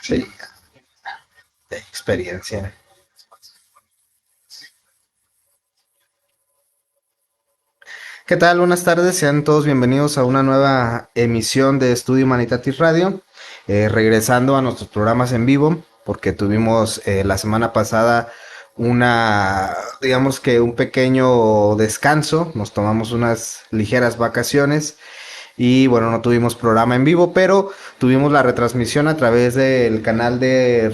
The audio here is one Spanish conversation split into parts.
Sí, de experiencia. ¿Qué tal? Buenas tardes, sean todos bienvenidos a una nueva emisión de Estudio Humanitatis Radio, regresando a nuestros programas en vivo, porque tuvimos la semana pasada digamos que un pequeño descanso, nos tomamos unas ligeras vacaciones y bueno, no tuvimos programa en vivo, pero tuvimos la retransmisión a través del canal de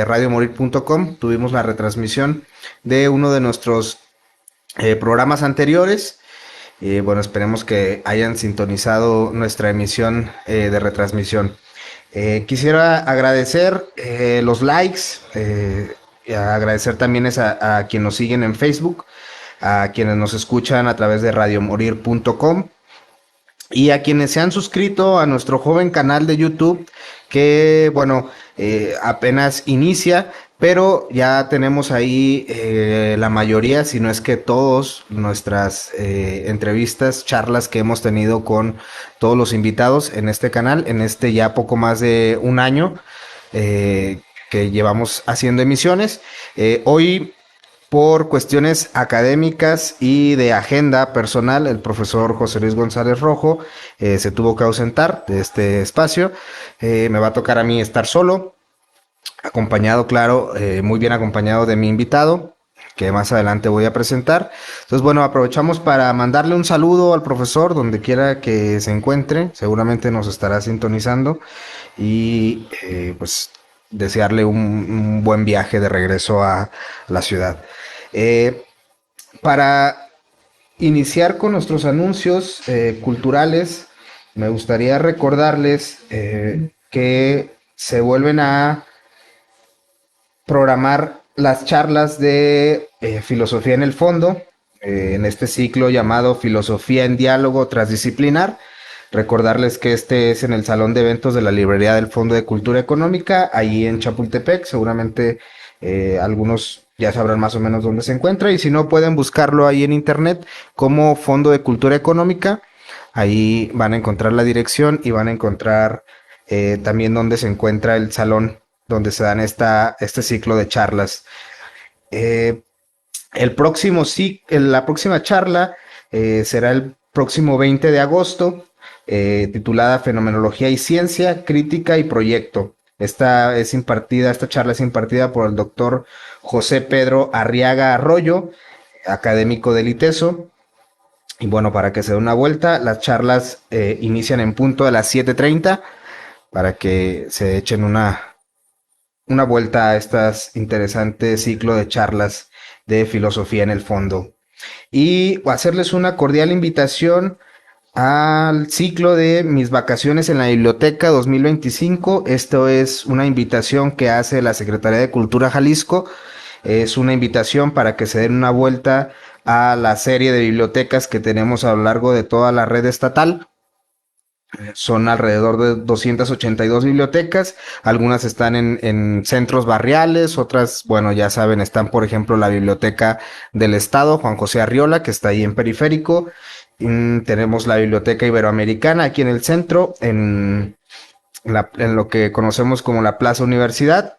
radiomorir.com, tuvimos la retransmisión de uno de nuestros programas anteriores. Bueno, esperemos que hayan sintonizado nuestra emisión de retransmisión. Quisiera agradecer los likes, y agradecer también a quienes nos siguen en Facebook, a quienes nos escuchan a través de radiomorir.com y a quienes se han suscrito a nuestro joven canal de YouTube, que bueno, apenas inicia, pero ya tenemos ahí la mayoría, si no es que todos, nuestras entrevistas, charlas que hemos tenido con todos los invitados en este canal, en este ya poco más de un año que llevamos haciendo emisiones. Hoy por cuestiones académicas y de agenda personal, el profesor José Luis González Rojo se tuvo que ausentar de este espacio. Me va a tocar a mí estar solo, acompañado, claro, muy bien acompañado de mi invitado, que más adelante voy a presentar. Entonces, bueno, aprovechamos para mandarle un saludo al profesor, donde quiera que se encuentre. Seguramente nos estará sintonizando y pues desearle un buen viaje de regreso a la ciudad. Eh, para iniciar con nuestros anuncios culturales, me gustaría recordarles que se vuelven a programar las charlas de filosofía en el fondo, en este ciclo llamado Filosofía en Diálogo Transdisciplinar. Recordarles que este es en el Salón de Eventos de la Librería del Fondo de Cultura Económica, ahí en Chapultepec. Seguramente algunos ya sabrán más o menos dónde se encuentra, y si no, pueden buscarlo ahí en internet como Fondo de Cultura Económica. Ahí van a encontrar la dirección y van a encontrar también dónde se encuentra el salón donde se dan este ciclo de charlas. Eh, la próxima charla será el próximo 20 de agosto, titulada Fenomenología y Ciencia, Crítica y Proyecto. Esta charla es impartida por el doctor José Pedro Arriaga Arroyo, académico del ITESO. Y bueno, para que se dé una vuelta, las charlas inician en punto de las 7:30 para que se echen una vuelta a estas interesantes ciclo de charlas de filosofía en el fondo. Y hacerles una cordial invitación al ciclo de Mis Vacaciones en la Biblioteca 2025. Esto es una invitación que hace la Secretaría de Cultura Jalisco. Es una invitación para que se den una vuelta a la serie de bibliotecas que tenemos a lo largo de toda la red estatal. Son alrededor de 282 bibliotecas, algunas están en centros barriales, otras, bueno, ya saben, están por ejemplo la Biblioteca del Estado, Juan José Arriola, que está ahí en Periférico. Tenemos la Biblioteca Iberoamericana aquí en el centro, en lo que conocemos como la Plaza Universidad.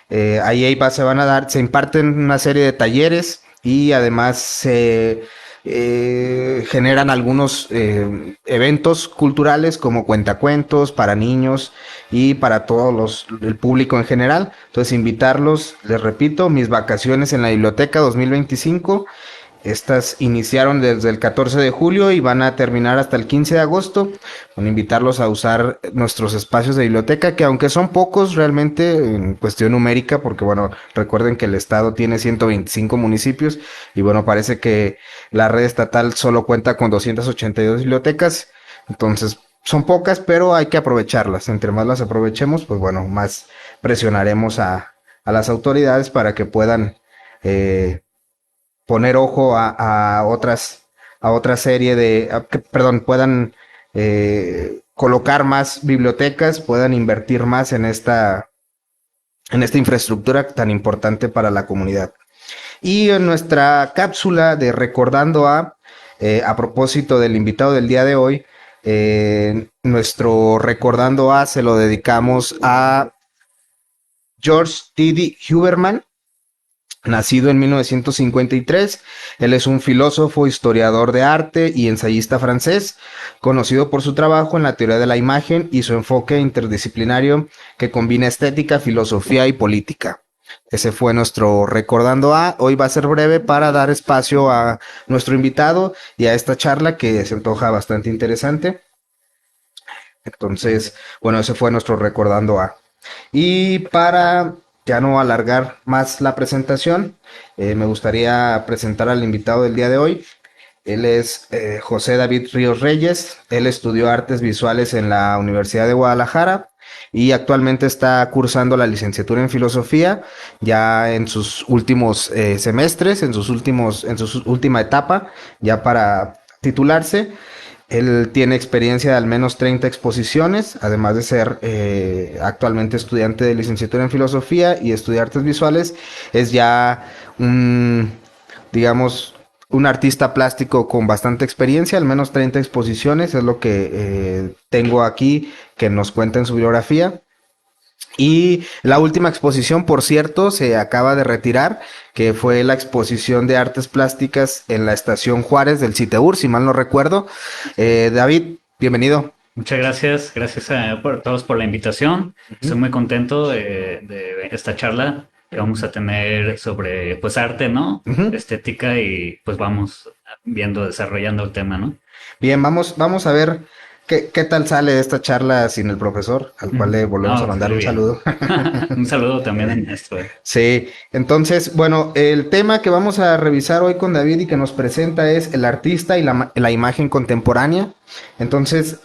Se imparten una serie de talleres y además se generan algunos eventos culturales como cuentacuentos para niños y para el público en general. Entonces invitarlos, les repito, Mis Vacaciones en la Biblioteca 2025. Estas iniciaron desde el 14 de julio y van a terminar hasta el 15 de agosto. Van a invitarlos a usar nuestros espacios de biblioteca, que aunque son pocos realmente en cuestión numérica, porque bueno, recuerden que el estado tiene 125 municipios y bueno, parece que la red estatal solo cuenta con 282 bibliotecas. Entonces, son pocas, pero hay que aprovecharlas. Entre más las aprovechemos, pues bueno, más presionaremos a las autoridades para que puedan poner ojo a otra serie perdón, puedan colocar más bibliotecas, puedan invertir más en esta infraestructura tan importante para la comunidad. Y en nuestra cápsula de Recordando a propósito del invitado del día de hoy, nuestro Recordando se lo dedicamos a George T.D. Huberman, nacido en 1953. Él es un filósofo, historiador de arte y ensayista francés, conocido por su trabajo en la teoría de la imagen y su enfoque interdisciplinario que combina estética, filosofía y política. Ese fue nuestro Recordando A. Hoy va a ser breve para dar espacio a nuestro invitado y a esta charla que se antoja bastante interesante. Entonces, bueno, ese fue nuestro Recordando A. Y para ya no alargar más la presentación, me gustaría presentar al invitado del día de hoy. Él es José David Ríos Reyes. Él estudió artes visuales en la Universidad de Guadalajara y actualmente está cursando la licenciatura en filosofía ya en sus últimos semestres, en su última etapa, ya para titularse. Él tiene experiencia de al menos 30 exposiciones, además de ser actualmente estudiante de licenciatura en filosofía y estudiar artes visuales. Es ya un, digamos, un artista plástico con bastante experiencia, al menos 30 exposiciones, es lo que tengo aquí que nos cuenta en su biografía. Y la última exposición, por cierto, se acaba de retirar, que fue la exposición de artes plásticas en la Estación Juárez del CITEUR, si mal no recuerdo. David, bienvenido. Muchas gracias, gracias a por todos por la invitación. Estoy muy contento de esta charla que vamos a tener sobre pues arte, ¿no? Ujú. Estética y pues vamos viendo, desarrollando el tema, ¿no? Bien, vamos a ver qué tal sale esta charla sin el profesor, al cual le volvemos a No, pues mandar muy un bien. saludo. Un saludo también a nuestro. Sí, entonces, bueno, el tema que vamos a revisar hoy con David y que nos presenta es el artista y la imagen contemporánea. Entonces,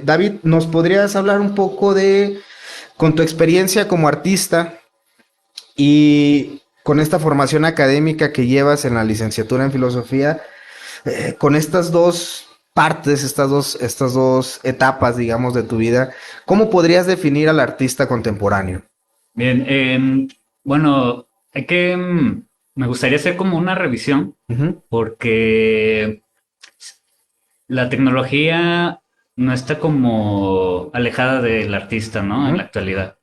David, ¿nos podrías hablar un poco con tu experiencia como artista y con esta formación académica que llevas en la licenciatura en filosofía, con estas dos partes, estas dos etapas, digamos, de tu vida, ¿cómo podrías definir al artista contemporáneo? Bien, bueno, hay que, me gustaría hacer como una revisión Ujú, porque la tecnología no está como alejada del artista, ¿no? En la ujú, actualidad.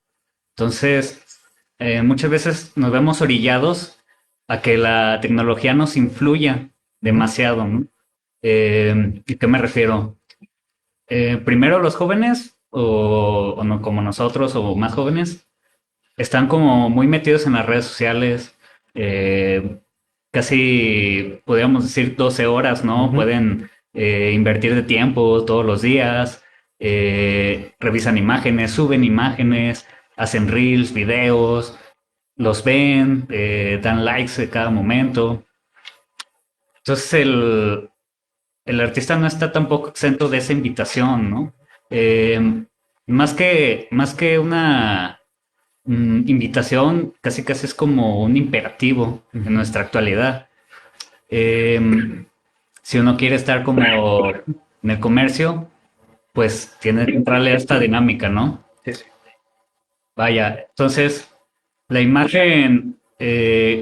Entonces, muchas veces nos vemos orillados a que la tecnología nos influya ujú. demasiado, ¿no? ¿A qué me refiero? Primero los jóvenes, o no como nosotros, o más jóvenes, están como muy metidos en las redes sociales, eh, casi podríamos decir 12 horas, ¿no? Ujú. Pueden invertir de tiempo todos los días, revisan imágenes, suben imágenes, hacen reels, videos, los ven, dan likes en cada momento. Entonces el artista no está tampoco exento de esa invitación, ¿no? Eh, más que una invitación, casi casi es como un imperativo en Ujú. nuestra actualidad. Eh, si uno quiere estar como en el comercio, pues tiene que entrarle a esta dinámica, ¿no? Sí, sí. Vaya, entonces la imagen,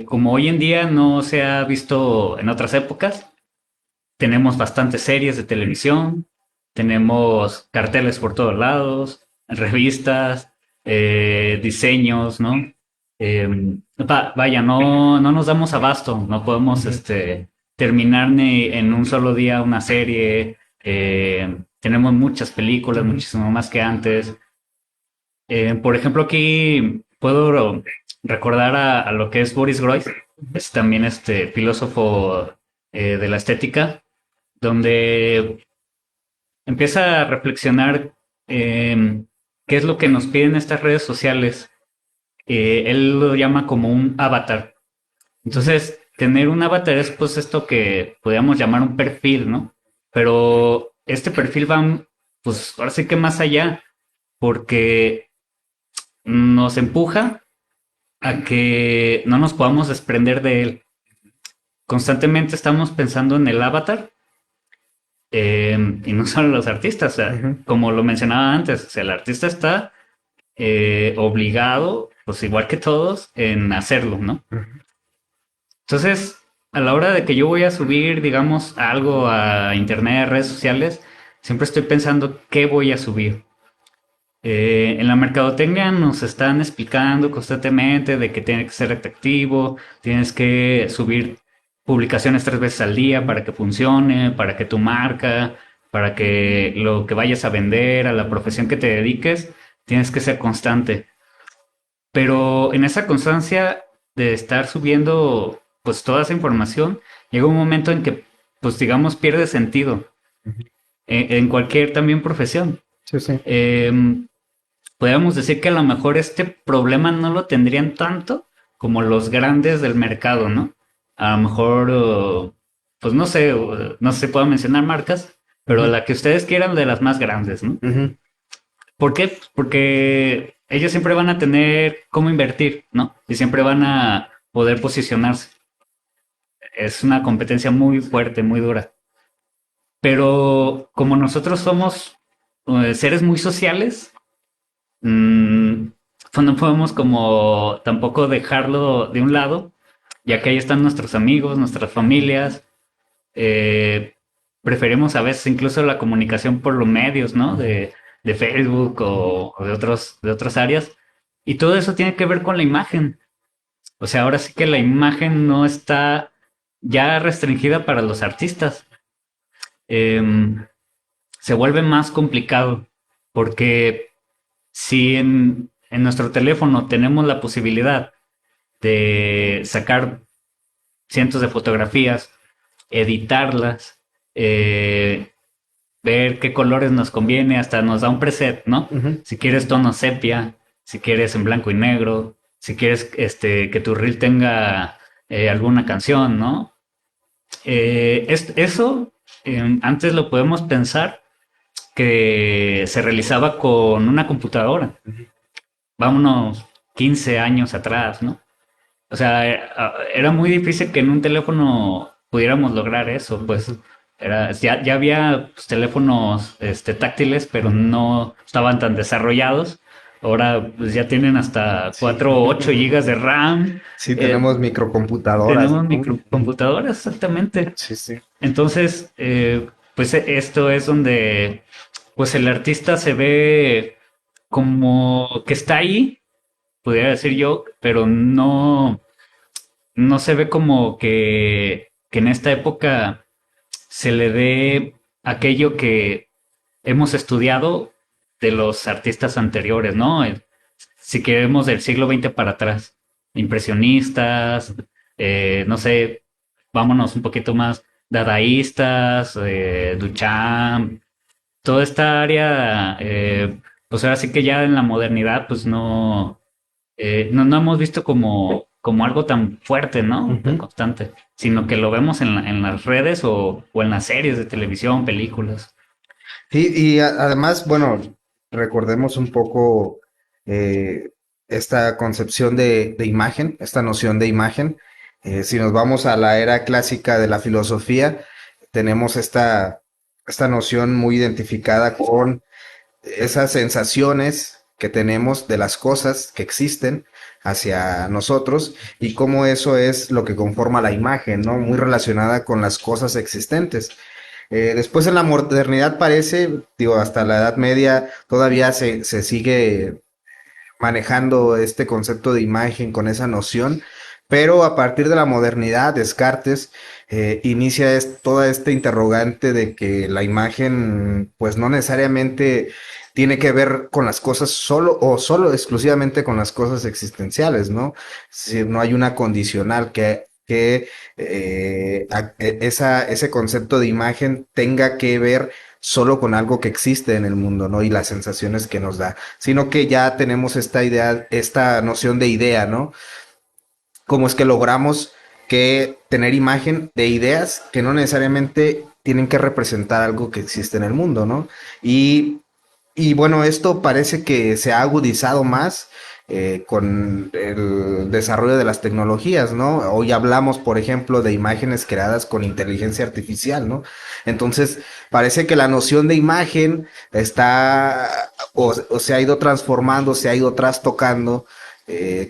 como hoy en día no se ha visto en otras épocas, tenemos bastantes series de televisión, tenemos carteles por todos lados, revistas, diseños, ¿no? Vaya, no nos damos abasto, no podemos Ujú. terminar ni en un solo día una serie. Tenemos muchas películas, Ujú. muchísimo más que antes. Por ejemplo, aquí puedo recordar a lo que es Boris Groys, es también este filósofo de la estética, donde empieza a reflexionar qué es lo que nos piden estas redes sociales. Él lo llama como un avatar. Ujú. Entonces, tener un avatar es pues esto que podríamos llamar un perfil, ¿no? Pero este perfil va, pues ahora sí que más allá, porque nos empuja a que no nos podamos desprender de él. Constantemente estamos pensando en el avatar y no solo los artistas, o sea, Ujú. como lo mencionaba antes, o sea, el artista está obligado, pues igual que todos, en hacerlo, ¿no? Ujú. Entonces, a la hora de que yo voy a subir, digamos, algo a internet, a redes sociales, siempre estoy pensando qué voy a subir. En la mercadotecnia nos están explicando constantemente de que tiene que ser atractivo, tienes que subir publicaciones 3 veces al día para que funcione, para que tu marca, para que lo que vayas a vender, a la profesión que te dediques, tienes que ser constante. Pero en esa constancia de estar subiendo pues toda esa información, llega un momento en que pues digamos pierde sentido Ujú. en cualquier también profesión. Sí, sí. Em, Podríamos decir que a lo mejor este problema no lo tendrían tanto como los grandes del mercado, ¿no? A lo mejor, pues no sé, no sé si puedo mencionar marcas, pero Ujú, la que ustedes quieran de las más grandes, ¿no? ujú. ¿Por qué? Porque ellos siempre van a tener cómo invertir, ¿no? Y siempre van a poder posicionarse. Es una competencia muy fuerte, muy dura. Pero como nosotros somos seres muy sociales, Mm, pues no podemos como tampoco dejarlo de un lado, ya que ahí están nuestros amigos, nuestras familias. eh, Preferimos a veces incluso la comunicación por los medios, ¿no? De Facebook o de otras áreas. Y todo eso tiene que ver con la imagen. O sea, ahora sí que la imagen no está ya restringida para los artistas. Em, Se vuelve más complicado porque si en nuestro teléfono tenemos la posibilidad de sacar cientos de fotografías, editarlas, eh, ver qué colores nos conviene, hasta nos da un preset, ¿no? Ujú. Si quieres tono sepia, si quieres en blanco y negro, si quieres que tu reel tenga alguna canción, ¿no? Eso antes lo podemos pensar que se realizaba con una computadora. Vámonos 15 años atrás, ¿no? O sea, era muy difícil que en un teléfono pudiéramos lograr eso, pues ya había pues, teléfonos táctiles, pero no estaban tan desarrollados. Ahora pues ya tienen hasta Sí. 4 o 8 gigas de RAM. Sí, eh, tenemos microcomputadoras, Tenemos ¿no? microcomputadoras, exactamente. Sí, sí. Entonces, pues esto es donde pues el artista se ve como que está ahí, pudiera decir yo, pero no se ve como que en esta época se le dé aquello que hemos estudiado de los artistas anteriores, ¿no? Si queremos del siglo XX para atrás, impresionistas, no sé, vámonos un poquito más dadaístas, Duchamp, toda esta área, pues ahora sí que ya en la modernidad, pues no hemos visto como algo tan fuerte, ¿no? Tan Ujú. constante, sino que lo vemos en las redes o en las series de televisión, películas. Sí, y además, bueno, recordemos un poco eh, esta concepción de imagen, esta noción de imagen. Si nos vamos a la era clásica de la filosofía, tenemos esta noción muy identificada con esas sensaciones que tenemos de las cosas que existen hacia nosotros y cómo eso es lo que conforma la imagen, ¿no? Muy relacionada con las cosas existentes. Después en la modernidad parece, digo, hasta la Edad Media todavía se sigue manejando este concepto de imagen con esa noción, pero a partir de la modernidad, Descartes inicia toda esta interrogante de que la imagen, pues no necesariamente tiene que ver con las cosas solo o solo exclusivamente con las cosas existenciales, ¿no? Si no hay una condicional ese concepto de imagen tenga que ver solo con algo que existe en el mundo, ¿no? Y las sensaciones que nos da, sino que ya tenemos esta idea, esta noción de idea, ¿no? Cómo es que logramos que tener imagen de ideas que no necesariamente tienen que representar algo que existe en el mundo, ¿no? Y, y bueno, esto parece que se ha agudizado más con el desarrollo de las tecnologías, ¿no? Hoy hablamos, por ejemplo, de imágenes creadas con inteligencia artificial, ¿no? Entonces, parece que la noción de imagen está o se ha ido transformando, se ha ido trastocando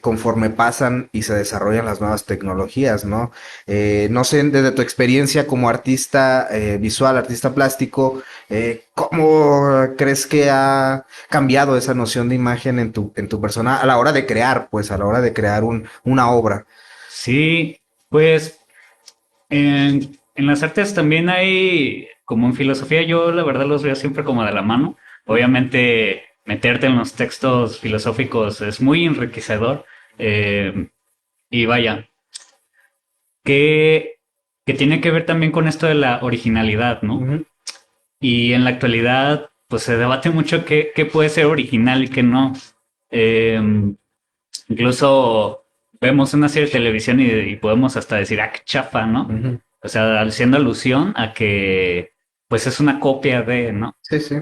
conforme pasan y se desarrollan las nuevas tecnologías, ¿no? No sé, desde tu experiencia como artista visual, artista plástico, ¿cómo crees que ha cambiado esa noción de imagen en tu persona a la hora de crear, pues, a la hora de crear una obra? Sí, pues en las artes también hay, como en filosofía, yo la verdad los veo siempre como de la mano. Obviamente, meterte en los textos filosóficos es muy enriquecedor. Y vaya, que, que tiene que ver también con esto de la originalidad, ¿no? Ujú, Y en la actualidad, pues se debate mucho qué puede ser original y qué no. Eh, Incluso vemos una serie de televisión y podemos hasta decir, ah, qué chafa, ¿no? ujú. O sea, haciendo alusión a que, pues es una copia de, ¿no? Sí, sí.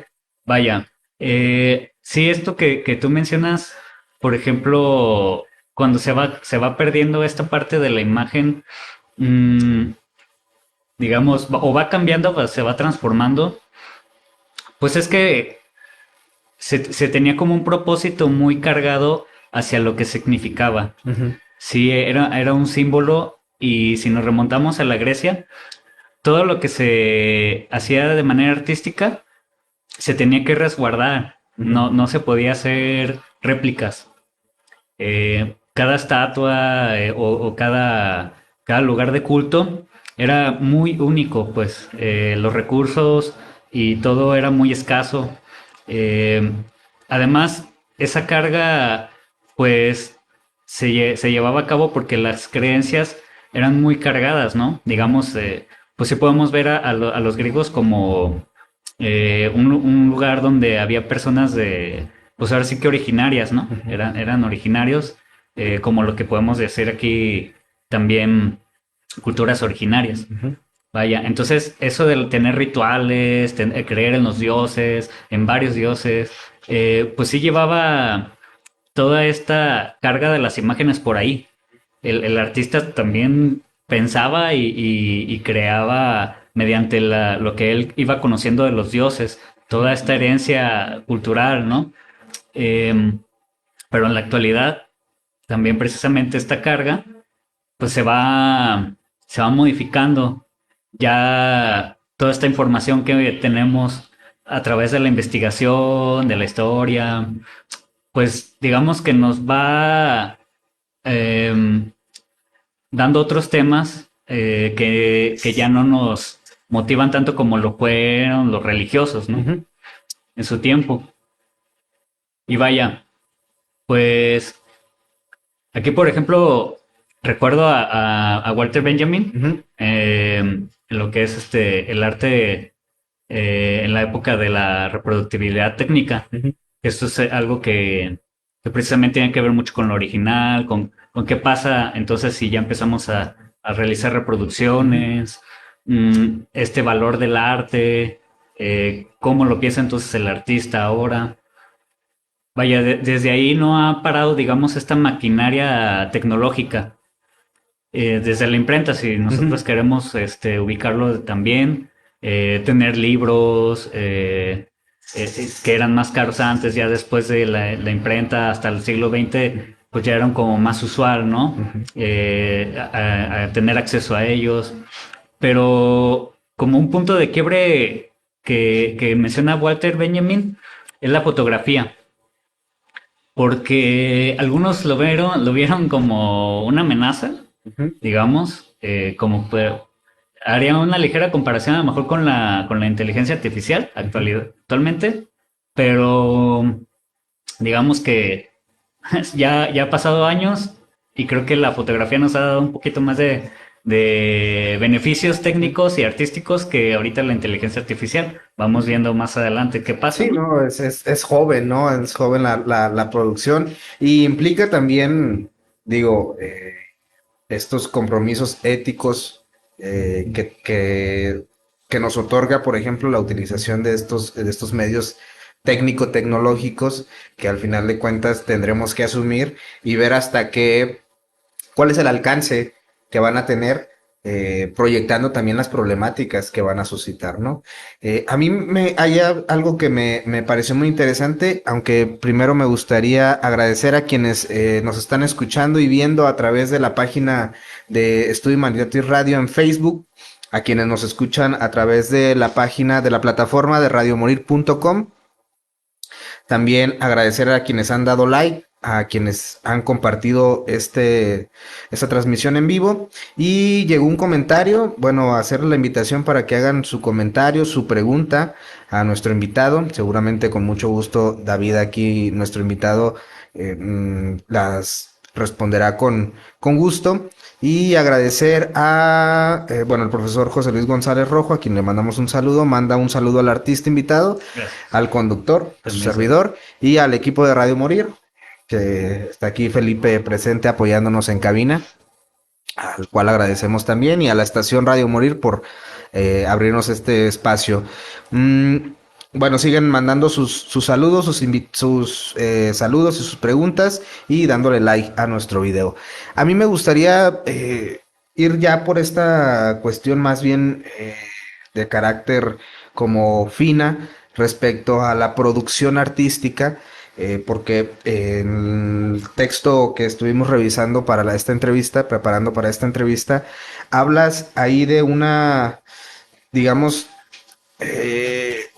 Vaya, sí, esto que tú mencionas, por ejemplo, cuando se va perdiendo esta parte de la imagen, mm, digamos, o va cambiando, o se va transformando, pues es que se tenía como un propósito muy cargado hacia lo que significaba. Ujú, Sí, era un símbolo y si nos remontamos a la Grecia, todo lo que se hacía de manera artística se tenía que resguardar, ujú, no se podía hacer réplicas. Cada estatua o cada lugar de culto era muy único, pues los recursos y todo era muy escaso. Eh, Además, esa carga, pues, se llevaba a cabo porque las creencias eran muy cargadas, ¿no? Digamos, pues sí podemos ver a los griegos como un lugar donde había personas de, pues ahora sí que originarias, ¿no? ujú, Eran originarios, como lo que podemos decir aquí también culturas originarias. ujú. Vaya, entonces eso de tener rituales, creer en los dioses, en varios dioses, pues sí llevaba toda esta carga de las imágenes por ahí. El artista también pensaba y creaba mediante lo que él iba conociendo de los dioses, toda esta herencia cultural, ¿no? Em, pero en la actualidad, también precisamente esta carga, pues se va modificando. Ya toda esta información que tenemos a través de la investigación, de la historia, pues digamos que nos va em, dando otros temas que ya no nos motivan tanto como lo fueron los religiosos, ¿no? Ujú, En su tiempo. Y vaya, pues aquí, por ejemplo, recuerdo a Walter Benjamin, ujú, en lo que es el arte en la época de la reproductibilidad técnica. ujú, Esto es algo que precisamente tiene que ver mucho con lo original, con qué pasa entonces si ya empezamos a realizar ujú. reproducciones, este valor del arte, cómo lo piensa entonces el artista ahora. Vaya, desde ahí no ha parado, digamos, esta maquinaria tecnológica. Desde la imprenta, si Ujú. nosotros queremos ubicarlo también, tener libros que eran más caros antes, ya después de la imprenta hasta el siglo XX, pues ya eran como más usual, ¿no? Ujú, A tener acceso a ellos. Pero como un punto de quiebre que menciona Walter Benjamin es la fotografía, porque algunos lo vieron como una amenaza, ujú. digamos, haría una ligera comparación a lo mejor con la inteligencia artificial Ujú. actualmente, pero digamos que ya ha pasado años y creo que la fotografía nos ha dado un poquito más de beneficios técnicos y artísticos que ahorita la inteligencia artificial. Vamos viendo más adelante qué pasa, Sí, ¿no? no, es joven, ¿no? Es joven la producción y implica también, digo, estos compromisos éticos que nos otorga, por ejemplo, la utilización de estos medios técnico-tecnológicos que al final de cuentas tendremos que asumir y ver hasta qué, cuál es el alcance que van a tener proyectando también las problemáticas que van a suscitar, ¿no? A mí hay algo que me pareció muy interesante, aunque primero me gustaría agradecer a quienes nos están escuchando y viendo a través de la página de Estudio Humanidad y Radio en Facebook, a quienes nos escuchan a través de la página de la plataforma de radiomorir.com. También agradecer a quienes han dado like, a quienes han compartido esta transmisión en vivo. Y llegó un comentario, bueno, hacer la invitación para que hagan su comentario, su pregunta a nuestro invitado. Seguramente con mucho gusto David aquí, nuestro invitado, las responderá con gusto. Y agradecer a, bueno, el profesor José Luis González Rojo, a quien le mandamos un saludo, manda un saludo al artista invitado, Gracias. al conductor, a su Permiso. servidor y al equipo de Radio Morir, que está aquí Felipe presente apoyándonos en cabina, al cual agradecemos también, y a la estación Radio Morir por abrirnos este espacio. Bueno, siguen mandando sus saludos, sus saludos y sus preguntas y dándole like a nuestro video. A mí me gustaría ir ya por esta cuestión más bien de carácter como fina respecto a la producción artística, porque en el texto que estuvimos revisando para esta entrevista, preparando para esta entrevista, hablas ahí de una, digamos,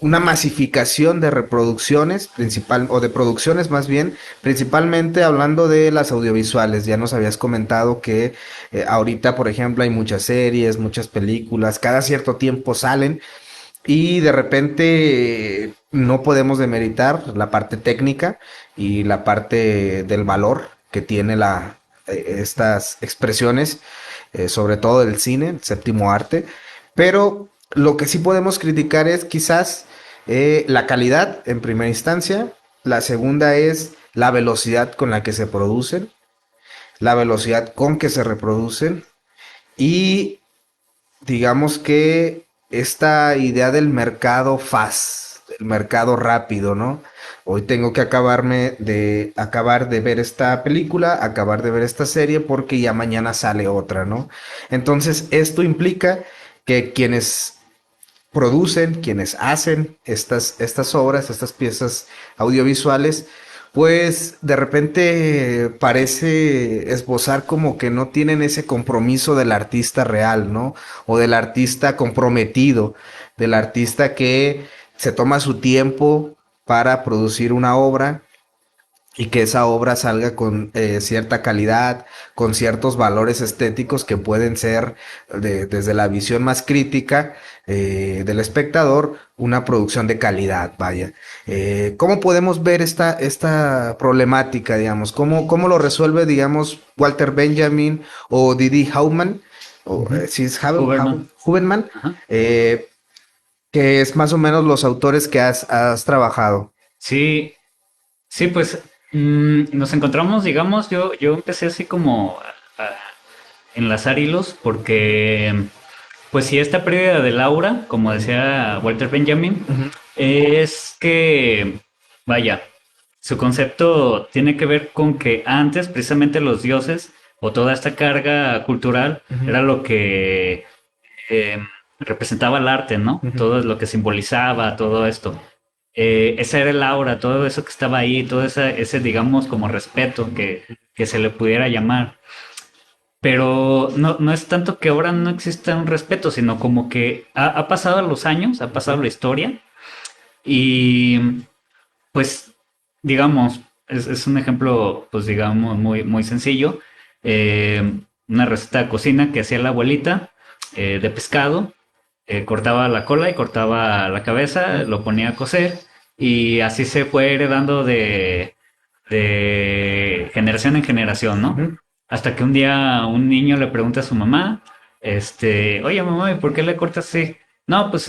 una masificación de reproducciones principal o de producciones más bien, principalmente hablando de las audiovisuales. Ya nos habías comentado que ahorita, por ejemplo, hay muchas series, muchas películas, cada cierto tiempo salen y de repente no podemos demeritar la parte técnica y la parte del valor que tiene estas expresiones, sobre todo del cine, el séptimo arte, pero lo que sí podemos criticar es quizás la calidad en primera instancia, la segunda es la velocidad con la que se producen, la velocidad con que se reproducen y digamos que esta idea del mercado fast, el mercado rápido, ¿no? Hoy tengo que acabar de ver esta película, acabar de ver esta serie porque ya mañana sale otra, ¿no? Entonces, esto implica que quienes producen, quienes hacen estas obras, estas piezas audiovisuales, pues de repente parece esbozar como que no tienen ese compromiso del artista real, ¿no? O del artista comprometido, del artista que se toma su tiempo para producir una obra y que esa obra salga con cierta calidad, con ciertos valores estéticos que pueden ser, desde la visión más crítica del espectador, una producción de calidad, vaya. ¿Cómo podemos ver esta problemática, digamos? ¿Cómo lo resuelve, digamos, Walter Benjamin o Didi Hauptmann? O, Ujú. si es Huberman. Huberman, Ajá. que es más o menos los autores que has trabajado. Sí, sí, pues nos encontramos, digamos, yo empecé así como a enlazar hilos porque, pues sí, esta pérdida de Laura, como decía Walter Benjamin, Ujú, es que, vaya, su concepto tiene que ver con que antes precisamente los dioses o toda esta carga cultural ujú, era lo que eh, representaba el arte, ¿no? ujú, Todo lo que simbolizaba, todo esto. Esa era el aura, todo eso que estaba ahí, todo ese digamos, como respeto que se le pudiera llamar. Pero no es tanto que ahora no exista un respeto, sino como que ha pasado los años, ha pasado ujú. la historia y pues, digamos, es un ejemplo, pues digamos, muy sencillo. Una receta de cocina que hacía la abuelita de pescado, cortaba la cola y cortaba la cabeza, lo ponía a cocer y así se fue heredando de generación en generación, ¿no? Ujú. Hasta que un día un niño le pregunta a su mamá, oye mamá, ¿y por qué le cortas así? No, pues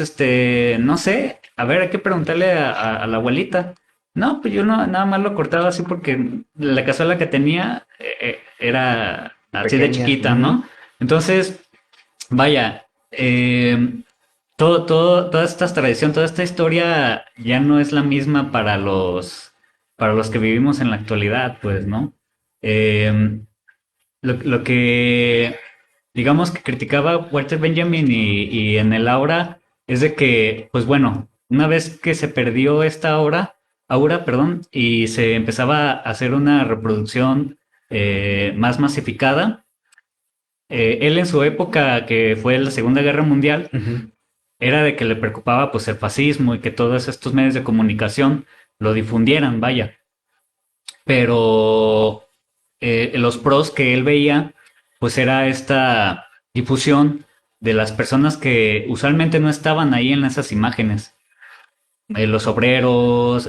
no sé, a ver, hay que preguntarle a la abuelita. No, pues yo no, nada más lo cortaba así porque la cazuela que tenía era así de Pequeña. chiquita, Ujú. ¿no? Entonces, vaya, toda esta tradición, toda esta historia ya no es la misma para los que vivimos en la actualidad, pues, ¿no? Eh, lo que digamos, que criticaba Walter Benjamin y en el Aura es de que, pues bueno, una vez que se perdió esta aura, perdón, y se empezaba a hacer una reproducción más masificada, él en su época, que fue la Segunda Guerra Mundial, Ujú. era de que le preocupaba pues el fascismo y que todos estos medios de comunicación lo difundieran, vaya. Pero los pros que él veía, pues era esta difusión de las personas que usualmente no estaban ahí en esas imágenes. Los obreros,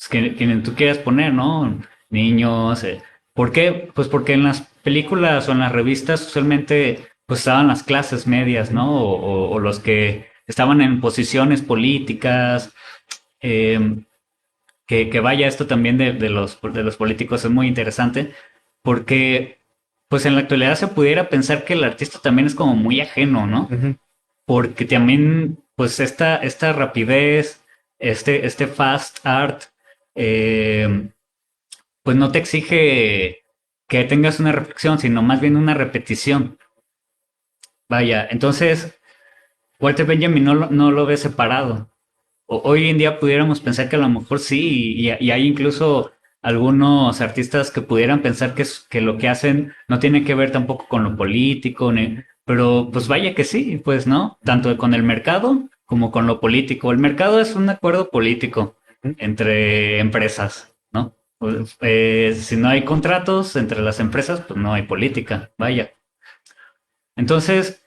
quienes tú quieras poner, ¿no? Niños. ¿Por qué? Pues porque en las películas o en las revistas usualmente pues estaban las clases medias, Ujú. ¿no? O los que estaban en posiciones políticas. eh, que vaya esto también de los políticos es muy interesante porque pues en la actualidad se pudiera pensar que el artista también es como muy ajeno, ¿no? Ujú. Porque también pues esta rapidez, este fast art, eh, pues no te exige que tengas una reflexión, sino más bien una repetición. Vaya, entonces Walter Benjamin no lo ve separado. Hoy en día pudiéramos pensar que a lo mejor sí, y hay incluso algunos artistas que pudieran pensar que lo que hacen no tiene que ver tampoco con lo político, pero pues vaya que sí, pues no, tanto con el mercado como con lo político. El mercado es un acuerdo político Ujú. entre empresas, ¿no? Pues, si no hay contratos entre las empresas, pues no hay política, vaya. Entonces,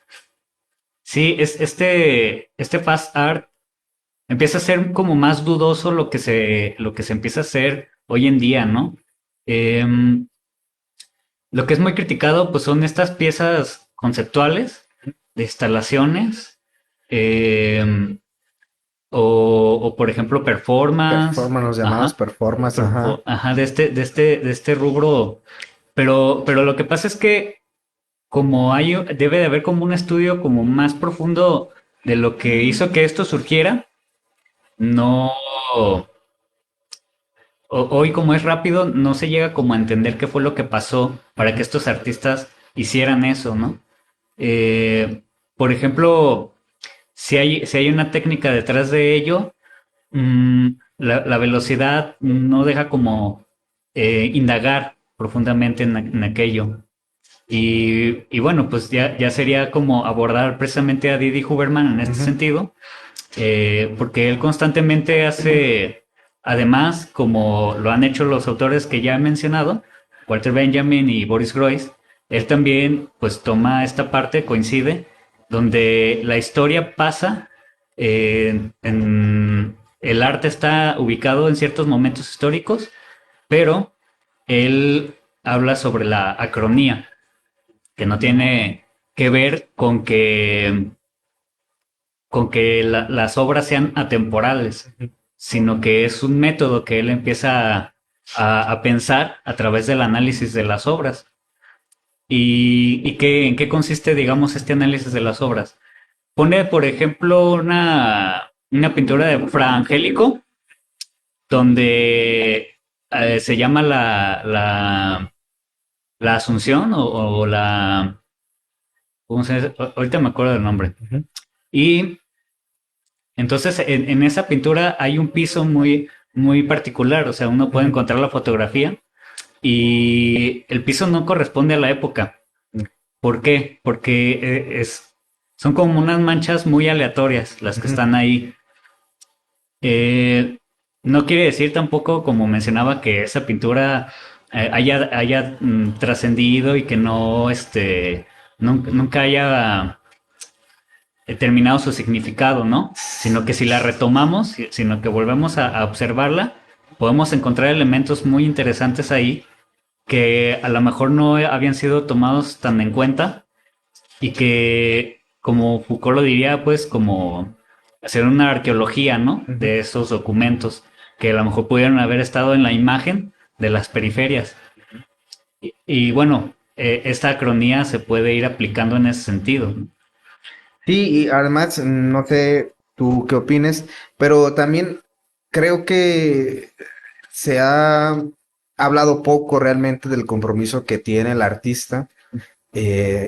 sí, este fast art empieza a ser como más dudoso lo que se empieza a hacer hoy en día, ¿no? Em, lo que es muy criticado, pues son estas piezas conceptuales de instalaciones, em, o, por ejemplo, performance, Performance, los llamados ajá, performance, ajá. ajá, de este rubro. Pero lo que pasa es que como debe de haber como un estudio como más profundo de lo que hizo que esto surgiera, no, hoy como es rápido, no se llega como a entender qué fue lo que pasó para que Ujú. estos artistas hicieran eso, ¿no? Eh, por ejemplo, si hay una técnica detrás de ello, la velocidad no deja como indagar profundamente en aquello. Y bueno, pues ya sería como abordar precisamente a Didi Huberman en este Ujú. sentido, porque él constantemente hace, además, como lo han hecho los autores que ya he mencionado, Walter Benjamin y Boris Groys, él también pues toma esta parte, coincide, donde la historia pasa, el arte está ubicado en ciertos momentos históricos, pero él habla sobre la acronía, que no tiene que ver con que las obras sean atemporales, Ujú. sino que es un método que él empieza a pensar a través del análisis de las obras. En qué consiste, digamos, este análisis de las obras? Pone, por ejemplo, una pintura de Fra Angélico, donde se llama la Asunción o la... ¿Cómo se dice? Ahorita me acuerdo del nombre. Ujú. Y entonces, en esa pintura hay un piso muy particular, o sea, uno puede Ujú. encontrar la fotografía y el piso no corresponde a la época. ¿Por qué? Porque son como unas manchas muy aleatorias las que Ujú. están ahí. Eh, no quiere decir tampoco, como mencionaba, que esa pintura haya trascendido y que no, nunca haya terminado su significado, ¿no? Sino que si la retomamos, sino que volvemos a observarla, podemos encontrar elementos muy interesantes ahí que a lo mejor no habían sido tomados tan en cuenta y que, como Foucault lo diría, pues como hacer una arqueología, ¿no? Ujú. De esos documentos que a lo mejor pudieron haber estado en la imagen de las periferias. Y bueno, esta acronía se puede ir aplicando en ese sentido, ¿no? Sí, y además, no sé tú qué opines, pero también creo que se ha hablado poco realmente del compromiso que tiene el artista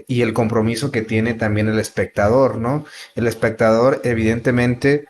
y el compromiso que tiene también el espectador, ¿no? El espectador, evidentemente,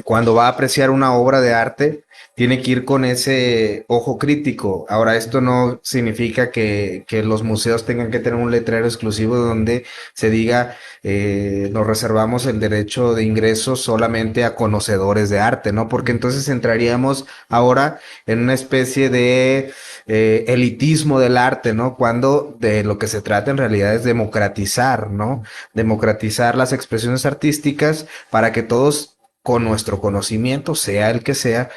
cuando va a apreciar una obra de arte, tiene que ir con ese ojo crítico. Ahora, esto no significa que los museos tengan que tener un letrero exclusivo donde se diga, nos reservamos el derecho de ingreso solamente a conocedores de arte, ¿no? Porque entonces entraríamos ahora en una especie de elitismo del arte, ¿no? Cuando de lo que se trata en realidad es democratizar, ¿no? Democratizar las expresiones artísticas para que todos con nuestro conocimiento, sea el que sea,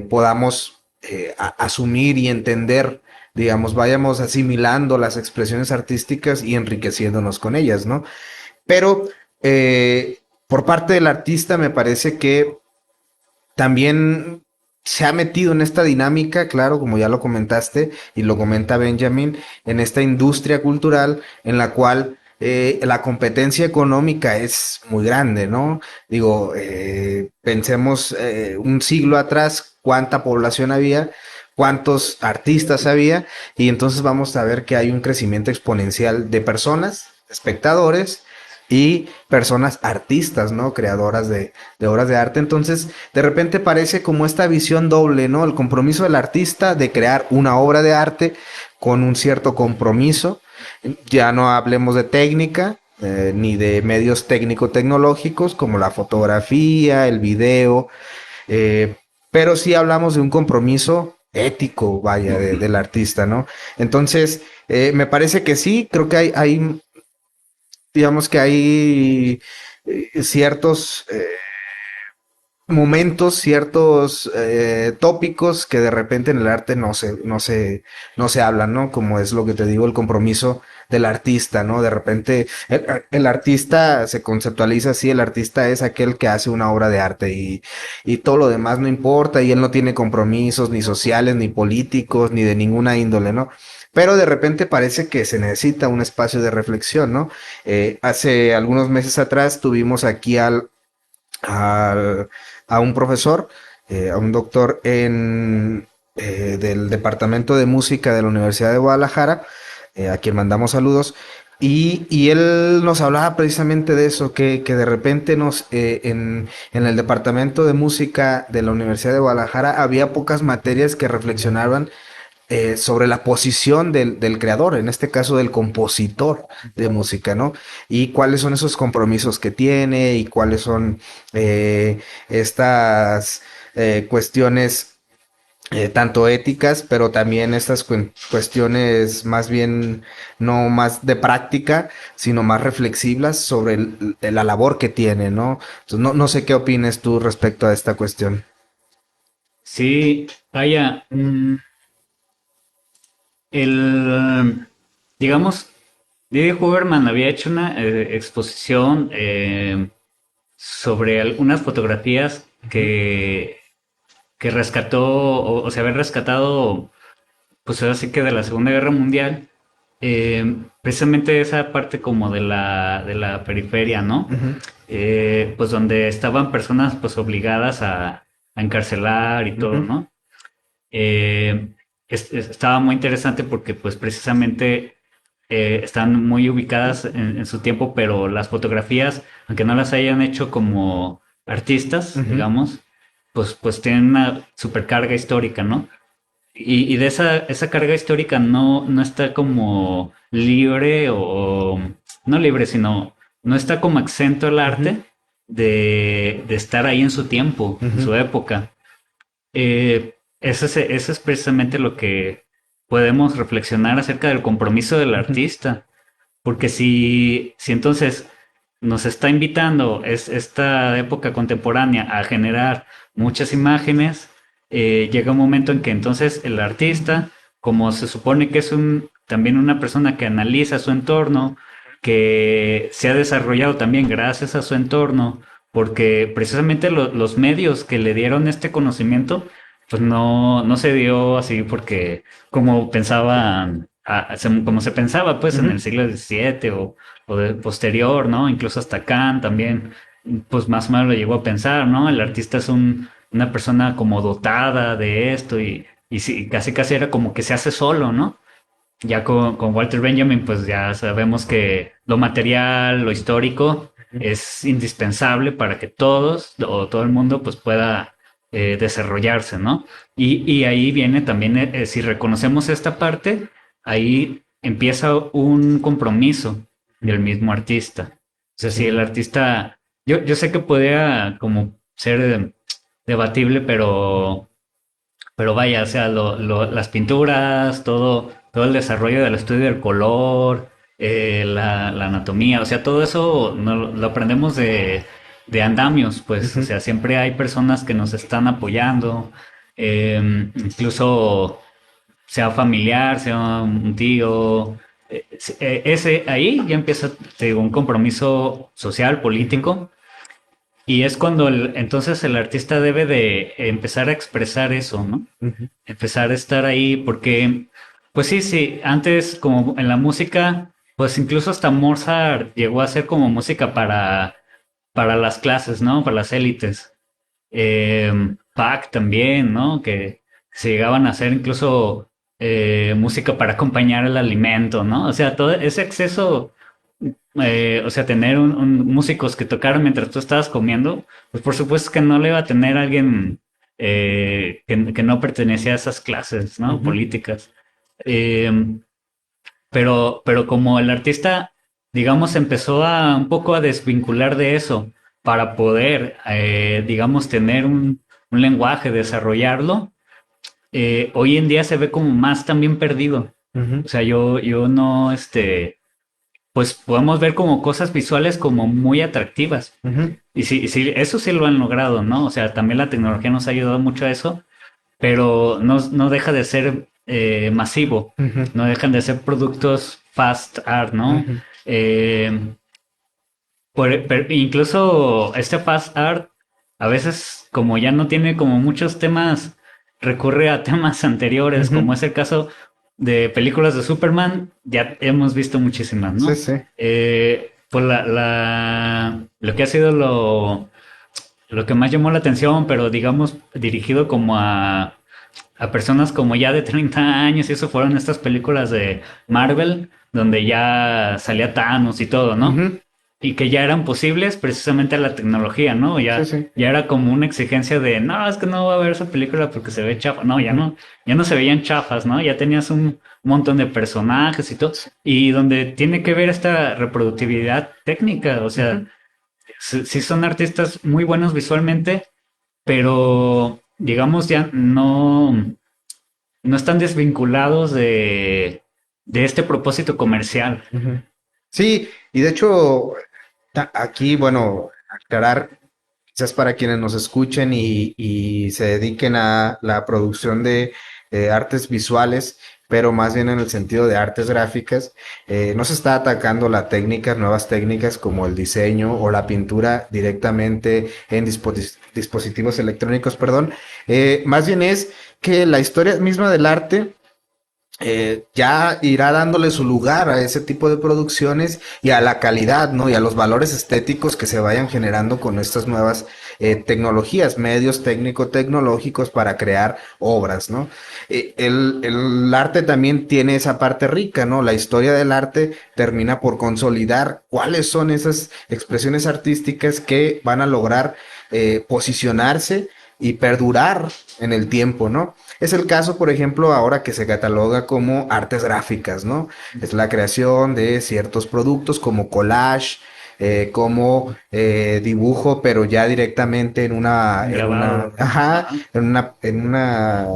podamos asumir y entender, digamos, vayamos asimilando las expresiones artísticas y enriqueciéndonos con ellas, ¿no? Pero por parte del artista me parece que también se ha metido en esta dinámica, claro, como ya lo comentaste y lo comenta Benjamin, en esta industria cultural en la cual la competencia económica es muy grande, ¿no? Digo, pensemos un siglo atrás cuánta población había, cuántos artistas había, y entonces vamos a ver que hay un crecimiento exponencial de personas, espectadores, y personas artistas, ¿no? Creadoras de obras de arte. Entonces, de repente parece como esta visión doble, ¿no? El compromiso del artista de crear una obra de arte con un cierto compromiso. Ya no hablemos de técnica, ni de medios técnico-tecnológicos como la fotografía, el video, eh, pero sí hablamos de un compromiso ético, vaya, del artista, ¿no? Entonces, me parece que sí, creo que hay digamos que hay ciertos momentos, ciertos tópicos que de repente en el arte no se hablan, ¿no? Como es lo que te digo, el compromiso del artista, ¿no? De repente el artista se conceptualiza así, el artista es aquel que hace una obra de arte y todo lo demás no importa y él no tiene compromisos ni sociales, ni políticos, ni de ninguna índole, ¿no? Pero de repente parece que se necesita un espacio de reflexión, ¿no? Hace algunos meses atrás tuvimos aquí al a un profesor, a un doctor del Departamento de Música de la Universidad de Guadalajara, a quien mandamos saludos, y él nos hablaba precisamente de eso, que de repente en el Departamento de Música de la Universidad de Guadalajara había pocas materias que reflexionaban sobre la posición del creador, en este caso del compositor de música, ¿no? Y cuáles son esos compromisos que tiene y cuáles son estas cuestiones tanto éticas, pero también estas cuestiones más bien no más de práctica, sino más reflexivas sobre la labor que tiene, ¿no? Entonces, no sé qué opines tú respecto a esta cuestión. Sí, vaya, el, digamos, Didi Huberman había hecho una exposición sobre algunas fotografías que rescató, o se habían rescatado, pues así que de la Segunda Guerra Mundial, precisamente esa parte como de la periferia, ¿no? Ujú, Pues donde estaban personas pues obligadas a encarcelar y todo, ujú, ¿no? Eh, estaba muy interesante porque pues precisamente están muy ubicadas en su tiempo, pero las fotografías, aunque no las hayan hecho como artistas, ujú, digamos, pues tienen una supercarga histórica, ¿no? Y de esa carga histórica no está como libre no libre, sino no está como exento el ujú, arte de estar ahí en su tiempo, en ujú, su época. Eso es precisamente lo que podemos reflexionar acerca del compromiso del ujú. artista. Porque si entonces nos está invitando esta época contemporánea a generar muchas imágenes, llega un momento en que entonces el artista, como se supone que es también una persona que analiza su entorno, que se ha desarrollado también gracias a su entorno, porque precisamente los medios que le dieron este conocimiento, pues no se dio así porque como pensaban, como se pensaba pues en el Ujú, siglo XVII o de posterior, ¿no? Incluso hasta Kant también, pues más o menos lo llegó a pensar, ¿no? El artista es una persona como dotada de esto y sí, casi casi era como que se hace solo, ¿no? Ya con Walter Benjamin, pues ya sabemos que lo material, lo histórico, es indispensable para que todos o todo el mundo pues pueda desarrollarse, ¿no? Y ahí viene también, si reconocemos esta parte, ahí empieza un compromiso del mismo artista. O sea, si el Sí. artista, yo sé que podría como ser debatible, pero vaya, o sea, las pinturas, todo el desarrollo del estudio del color, la anatomía, o sea, todo eso lo aprendemos de andamios, pues, o Ujú. sea, siempre hay personas que nos están apoyando, incluso sea familiar, sea un tío, ese ahí ya empieza, te digo, un compromiso social, Ujú. político, y es cuando entonces el artista debe de empezar a expresar eso, ¿no? Ujú. Empezar a estar ahí, porque, pues sí, sí, antes como en la música, pues incluso hasta Mozart llegó a hacer como música para las clases, ¿no? Para las élites. Bach también, ¿no? Que se llegaban a hacer incluso música para acompañar el alimento, ¿no? O sea, todo ese exceso, o sea, tener músicos que tocaran mientras tú estabas comiendo, pues por supuesto que no le iba a tener alguien que no pertenecía a esas clases, ¿no? Ujú. Políticas. Eh, pero como el artista, digamos, empezó a un poco a desvincular de eso para poder, digamos, tener un lenguaje, desarrollarlo, hoy en día se ve como más también perdido. Ujú. O sea, yo no, pues podemos ver como cosas visuales como muy atractivas. Ujú. Y sí, eso sí lo han logrado, ¿no? O sea, también la tecnología nos ha ayudado mucho a eso, pero no deja de ser masivo, Ujú. no dejan de ser productos fast art, ¿no? Ujú. Eh, incluso este fast art, a veces como ya no tiene como muchos temas, recurre a temas anteriores, Ujú. como es el caso de películas de Superman, ya hemos visto muchísimas, Sí, ¿no? sí. Pues lo que ha sido lo que más llamó la atención, pero digamos dirigido como a personas como ya de 30 años, y eso fueron estas películas de Marvel, donde ya salía Thanos y todo, ¿no? Ujú. Y que ya eran posibles precisamente a la tecnología, ¿no? Sí, Ya, sí. ya era como una exigencia de, no, es que no va a ver esa película porque se ve chafa. No, Ujú. ya no se veían chafas, ¿no? Ya tenías un montón de personajes y todo. Sí. Y donde tiene que ver esta reproductividad técnica, o sea, Ujú. sí son artistas muy buenos visualmente, pero digamos ya no están desvinculados de este propósito comercial. Ujú. Sí, y de hecho, aquí, bueno, aclarar, quizás para quienes nos escuchen y se dediquen a la producción de artes visuales, pero más bien en el sentido de artes gráficas, no se está atacando la técnica, nuevas técnicas como el diseño o la pintura directamente en dispositivos electrónicos, perdón. Más bien es que la historia misma del arte ya irá dándole su lugar a ese tipo de producciones y a la calidad, ¿no? Y a los valores estéticos que se vayan generando con estas nuevas tecnologías, medios técnico-tecnológicos para crear obras, ¿no? El arte también tiene esa parte rica, ¿no? La historia del arte termina por consolidar cuáles son esas expresiones artísticas que van a lograr posicionarse y perdurar en el tiempo, ¿no? Es el caso, por ejemplo, ahora que se cataloga como artes gráficas, ¿no? Es la creación de ciertos productos como collage, como dibujo, pero ya directamente Grabado. ajá, Ajá. en una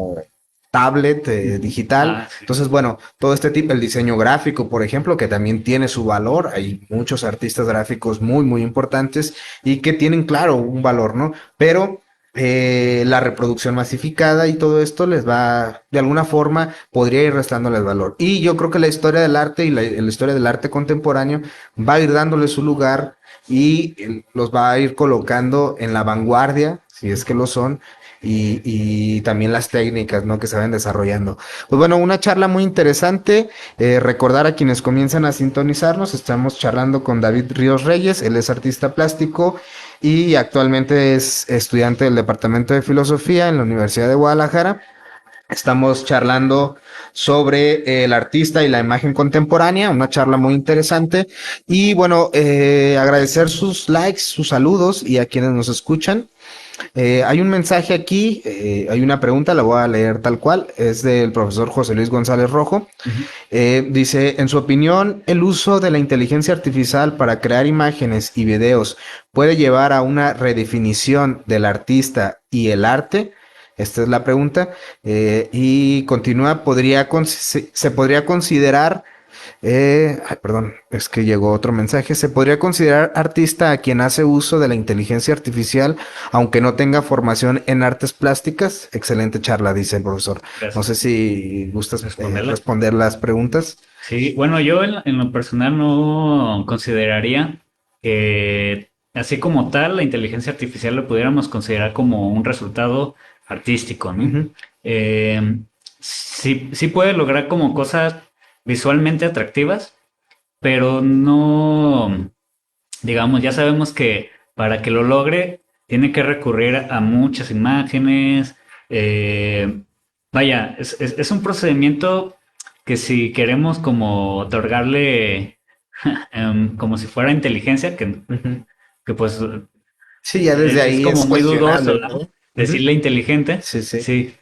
tablet Ujú. digital. Ah, sí. Entonces, bueno, todo este tipo, el diseño gráfico, por ejemplo, que también tiene su valor. Hay muchos artistas gráficos muy importantes y que tienen, claro, un valor, ¿no? Pero la reproducción masificada y todo esto les va, de alguna forma, podría ir restándoles valor. Y yo creo que la historia del arte y la historia del arte contemporáneo va a ir dándole su lugar y los va a ir colocando en la vanguardia, si es que lo son, y también las técnicas, ¿no? Que se van desarrollando. Pues bueno, una charla muy interesante. Recordar a quienes comienzan a sintonizarnos, estamos charlando con David Ríos Reyes, él es artista plástico y actualmente es estudiante del Departamento de Filosofía en la Universidad de Guadalajara. Estamos charlando sobre el artista y la imagen contemporánea, una charla muy interesante. Y bueno, agradecer sus likes, sus saludos y a quienes nos escuchan. Hay un mensaje aquí, hay una pregunta, la voy a leer tal cual, es del profesor José Luis González Rojo. Ujú. Dice, en su opinión, el uso de la inteligencia artificial para crear imágenes y videos puede llevar a una redefinición del artista y el arte. Esta es la pregunta. Y continúa, se podría considerar ay, perdón, es que llegó otro mensaje. ¿Se podría considerar artista a quien hace uso de la inteligencia artificial, aunque no tenga formación en artes plásticas? Excelente charla, dice el profesor. No Gracias. sé si gustas Responderla. responder las preguntas. Sí, bueno, yo en lo personal no consideraría que así como tal la inteligencia artificial lo pudiéramos considerar como un resultado artístico, ¿no? Ujú, Eh, sí puede lograr como cosas visualmente atractivas, pero no, digamos, ya sabemos que para que lo logre tiene que recurrir a muchas imágenes. eh, Vaya, es un procedimiento que si queremos como otorgarle como si fuera inteligencia, ujú. que pues Sí, ya desde es ahí como es muy dudoso, cuestionable, ¿no? ¿no? Ujú. Decirle inteligente, Sí, sí. sí.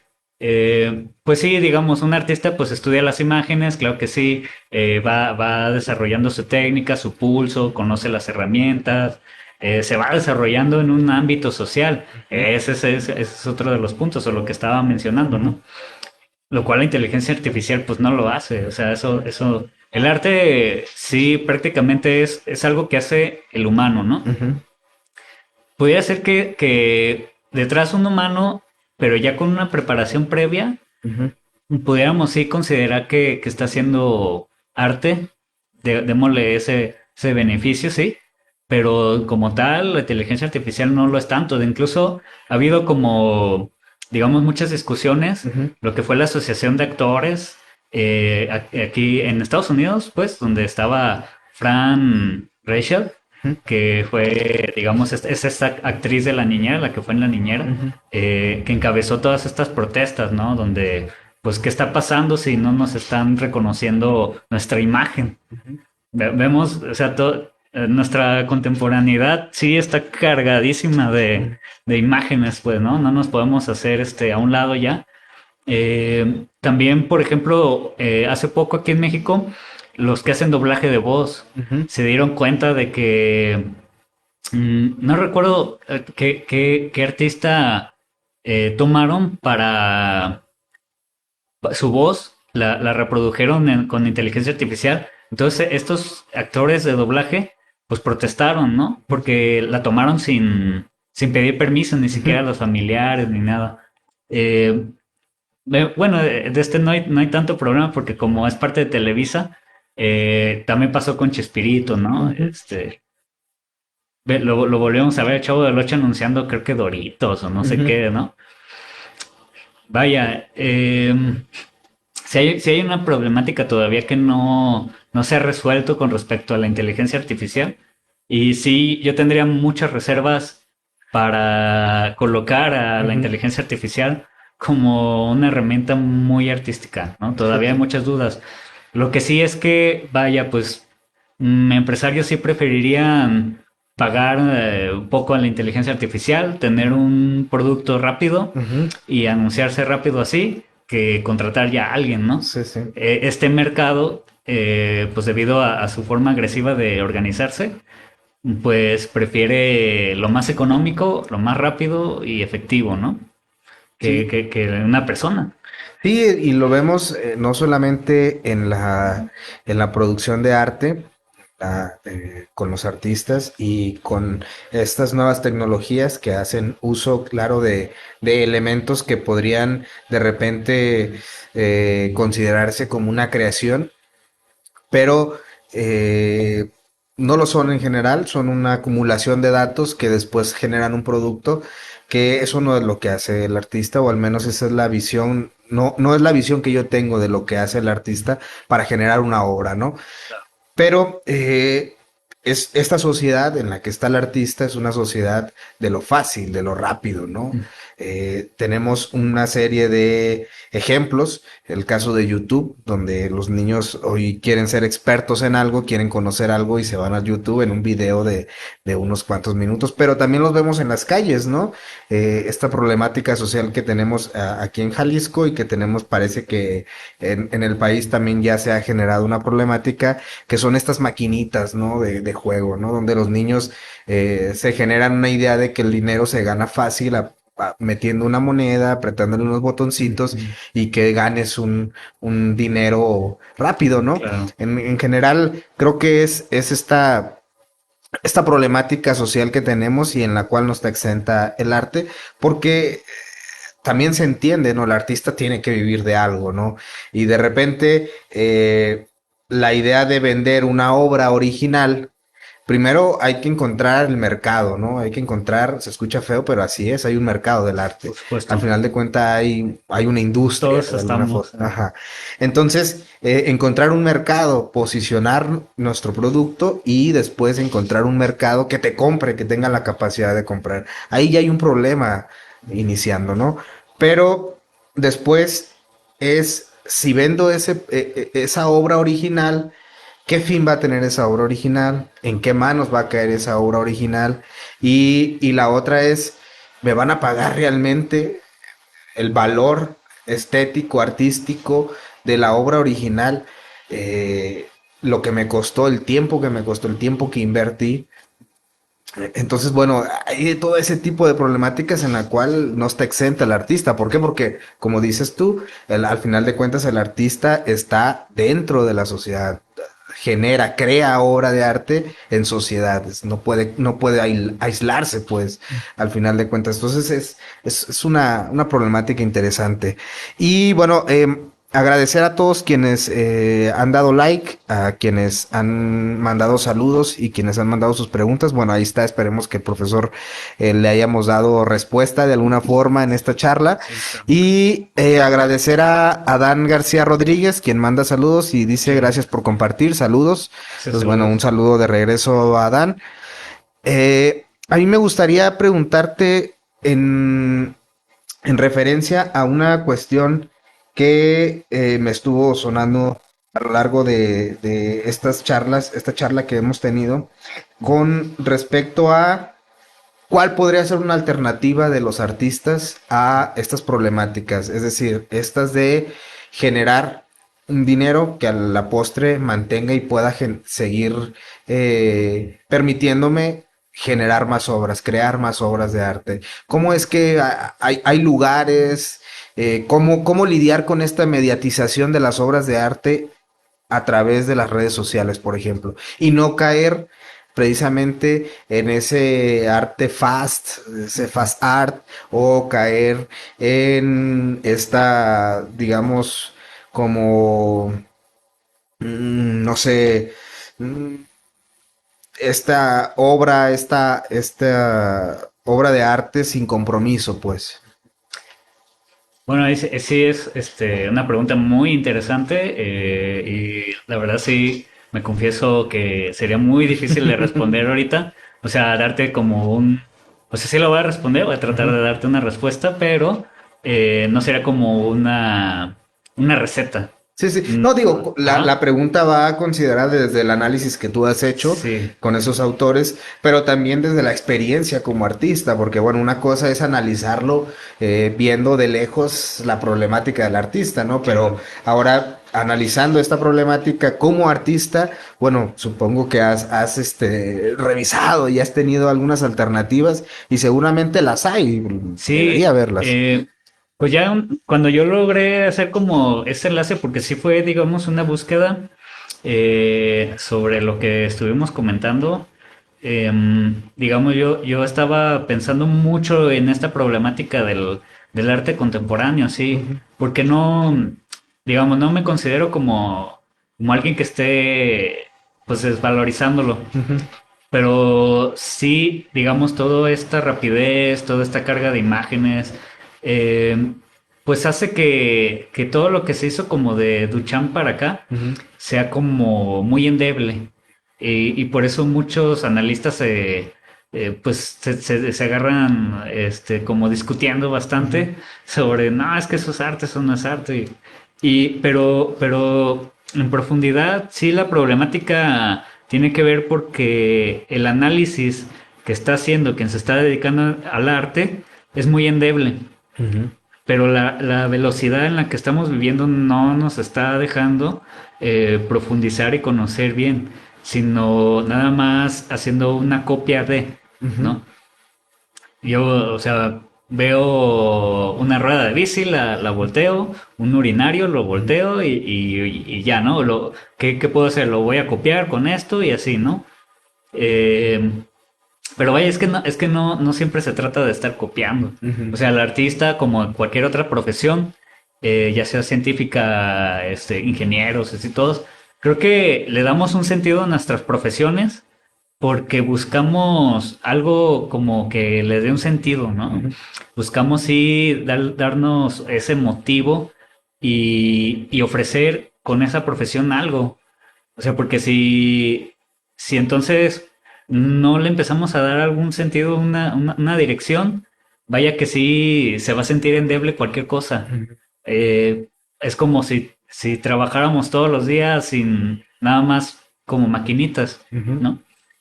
Pues sí, digamos, un artista pues estudia las imágenes, claro que sí, va desarrollando su técnica, su pulso, conoce las herramientas, se va desarrollando en un ámbito social. Ujú, Ese es otro de los puntos, o lo que estaba mencionando, ¿no? Lo cual la inteligencia artificial pues no lo hace, o sea, el arte sí prácticamente es algo que hace el humano, ¿no? ujú, Pudiera ser que detrás un humano, pero ya con una preparación previa, ujú, pudiéramos sí considerar que está haciendo arte, démosle ese beneficio, sí, pero como tal, la inteligencia artificial no lo es tanto. Incluso ha habido como, digamos, muchas discusiones, ujú, lo que fue la Asociación de Actores, aquí en Estados Unidos, pues, donde estaba Fran Rachel, ujú, que fue, digamos, es esta actriz de La Niñera, la que fue en La Niñera, ujú. que encabezó todas estas protestas, ¿no? Donde, pues, ¿qué está pasando si no nos están reconociendo nuestra imagen? Vemos, o sea, nuestra contemporaneidad sí está cargadísima Ujú. de imágenes, pues, ¿no? No nos podemos hacer a un lado ya. También, por ejemplo, hace poco aquí en México, los que hacen doblaje de voz Ujú, se dieron cuenta de que no recuerdo qué artista tomaron para su voz, la reprodujeron con inteligencia artificial. Entonces, estos actores de doblaje, pues protestaron, ¿no? Porque la tomaron sin pedir permiso, ni siquiera a ujú. los familiares, ni nada. Eh, bueno, de no hay tanto problema porque como es parte de Televisa, también pasó con Chespirito, ¿no? Ujú. Lo volvemos a ver, Chavo del Ocho anunciando, creo que Doritos o no sé Ujú. qué, ¿no? Vaya, si hay una problemática todavía que no se ha resuelto con respecto a la inteligencia artificial. Y sí, yo tendría muchas reservas para colocar a la Ujú. inteligencia artificial como una herramienta muy artística, ¿no? Sí, Todavía hay sí. muchas dudas. Lo que sí es que, vaya, pues, empresarios sí preferirían pagar un poco a la inteligencia artificial, tener un producto rápido Ujú. y anunciarse rápido así que contratar ya a alguien, ¿no? Sí, sí. Este mercado, pues debido a su forma agresiva de organizarse, pues prefiere lo más económico, lo más rápido y efectivo, ¿no? Sí, Que una persona. sí, y lo vemos no solamente en la producción de arte, con los artistas y con estas nuevas tecnologías que hacen uso, claro, de elementos que podrían de repente considerarse como una creación, pero eh, no lo son en general, son una acumulación de datos que después generan un producto, que eso no es lo que hace el artista, o al menos esa es la visión, no es la visión que yo tengo de lo que hace el artista para generar una obra, ¿no? Pero esta sociedad en la que está el artista es una sociedad de lo fácil, de lo rápido, ¿no? Tenemos una serie de ejemplos, el caso de YouTube, donde los niños hoy quieren ser expertos en algo, quieren conocer algo y se van a YouTube en un video de unos cuantos minutos, pero también los vemos en las calles, ¿no? Esta problemática social que tenemos aquí en Jalisco y que tenemos, parece que en el país también ya se ha generado una problemática, que son estas maquinitas, ¿no? De juego, ¿no? Donde los niños se generan una idea de que el dinero se gana fácil metiendo una moneda, apretándole unos botoncitos y que ganes un dinero rápido, ¿no? Claro. En general, creo que es esta problemática social que tenemos y en la cual no está exenta el arte, porque también se entiende, ¿no? El artista tiene que vivir de algo, ¿no? Y de repente, la idea de vender una obra original, primero hay que encontrar el mercado, ¿no? Hay que encontrar, se escucha feo, pero así es, hay un mercado del arte. Por supuesto. Al final de cuentas hay una industria Todos de alguna estamos. forma. Ajá. Entonces, encontrar un mercado, posicionar nuestro producto y después encontrar un mercado que te compre, que tenga la capacidad de comprar. Ahí ya hay un problema iniciando, ¿no? Pero después es, si vendo esa obra original, ¿qué fin va a tener esa obra original? ¿En qué manos va a caer esa obra original? Y la otra es, ¿me van a pagar realmente el valor estético, artístico de la obra original? Eh, lo que me costó, el tiempo que me costó, el tiempo que invertí. Entonces, bueno, hay todo ese tipo de problemáticas en la cual no está exenta el artista. ¿Por qué? Porque, como dices tú, al final de cuentas el artista está dentro de la sociedad, genera, crea obra de arte en sociedades, no puede aislarse, pues, al final de cuentas. Entonces es una problemática interesante. Y bueno, agradecer a todos quienes han dado like, a quienes han mandado saludos y quienes han mandado sus preguntas. Bueno, ahí está, esperemos que el profesor le hayamos dado respuesta de alguna forma en esta charla. Sí, claro. Y agradecer a Adán García Rodríguez, quien manda saludos y dice gracias por compartir, saludos. Sí, Entonces, bueno, un saludos. saludo de regreso a Adán. A mí me gustaría preguntarte en referencia a una cuestión que me estuvo sonando a lo largo de estas charlas, esta charla que hemos tenido, con respecto a cuál podría ser una alternativa de los artistas a estas problemáticas, es decir, estas de generar un dinero que a la postre mantenga y pueda seguir permitiéndome generar más obras, crear más obras de arte. ¿Cómo es que hay lugares? ¿Cómo lidiar con esta mediatización de las obras de arte a través de las redes sociales, por ejemplo? Y no caer precisamente en ese fast art, o caer en esta, digamos, como, no sé, mm, esta obra de arte sin compromiso, pues. Bueno, sí es una pregunta muy interesante y la verdad sí me confieso que sería muy difícil de responder ahorita. O sea, darte como o sea, sí lo voy a responder, voy a tratar Ujú. de darte una respuesta, pero no sería como una receta. Sí, sí. Mm, No digo, la ajá, pregunta va a considerar desde el análisis que tú has hecho sí, con esos autores, pero también desde la experiencia como artista, porque bueno, una cosa es analizarlo viendo de lejos la problemática del artista, ¿no? Pero claro. ahora analizando esta problemática como artista, bueno, supongo que revisado y has tenido algunas alternativas y seguramente las hay, debería Sí, haberlas. pues ya cuando yo logré hacer como ese enlace, porque sí fue, digamos, una búsqueda sobre lo que estuvimos comentando, digamos, yo estaba pensando mucho en esta problemática del arte contemporáneo, sí, Ujú, porque no, digamos, no me considero como alguien que esté, pues, desvalorizándolo. ujú, Pero sí, digamos, toda esta rapidez, toda esta carga de imágenes, eh, pues hace que todo lo que se hizo como de Duchamp para acá ujú. sea como muy endeble. Y por eso muchos analistas pues se agarran como discutiendo bastante sobre, no, es que eso es arte, eso no es arte. Pero en profundidad, sí, la problemática tiene que ver porque el análisis que está haciendo quien se está dedicando al arte es muy endeble, Ujú, pero la velocidad en la que estamos viviendo no nos está dejando profundizar y conocer bien, sino nada más haciendo una copia de, ujú, ¿no? Yo, o sea, veo una rueda de bici, la volteo, un urinario, lo ujú, volteo y ya, ¿no? ¿Qué puedo hacer? Lo voy a copiar con esto y así, ¿no? Eh, pero vaya, es que no siempre se trata de estar copiando. O ujú, sea, el artista, como en cualquier otra profesión, ya sea científica, ingenieros, así todos, creo que le damos un sentido a nuestras profesiones porque buscamos algo como que le dé un sentido, ¿no? ujú, Buscamos sí darnos ese motivo y ofrecer con esa profesión algo. O sea, porque si entonces no le empezamos a dar algún sentido, una dirección, vaya que sí se va a sentir endeble cualquier cosa. ujú, Es como si trabajáramos todos los días sin nada más como maquinitas, ujú. ¿no?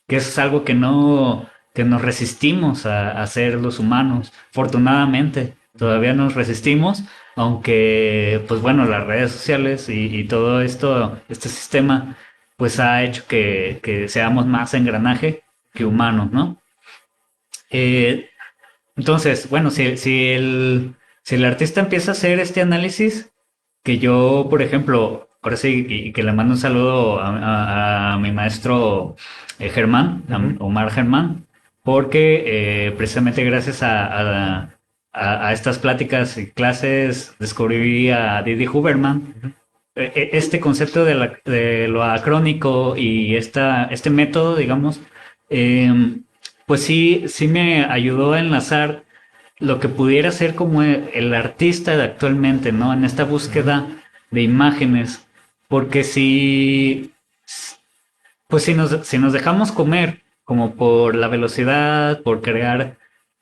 Que eso es algo que nos resistimos a hacer los humanos. Afortunadamente, todavía nos resistimos, aunque, pues bueno, las redes sociales y todo esto, este sistema pues ha hecho que seamos más engranaje que humanos, ¿no? Eh, entonces, bueno, si el artista empieza a hacer este análisis, que yo, por ejemplo, ahora sí, y que le mando un saludo a mi maestro Germán, Ujú, Omar Germán, porque precisamente gracias a estas pláticas y clases descubrí a Didi Huberman, ujú, este concepto de lo acrónico y este método, digamos, pues sí me ayudó a enlazar lo que pudiera ser como el artista de actualmente, ¿no? En esta ujú, búsqueda de imágenes, porque pues si nos dejamos comer como por la velocidad, por crear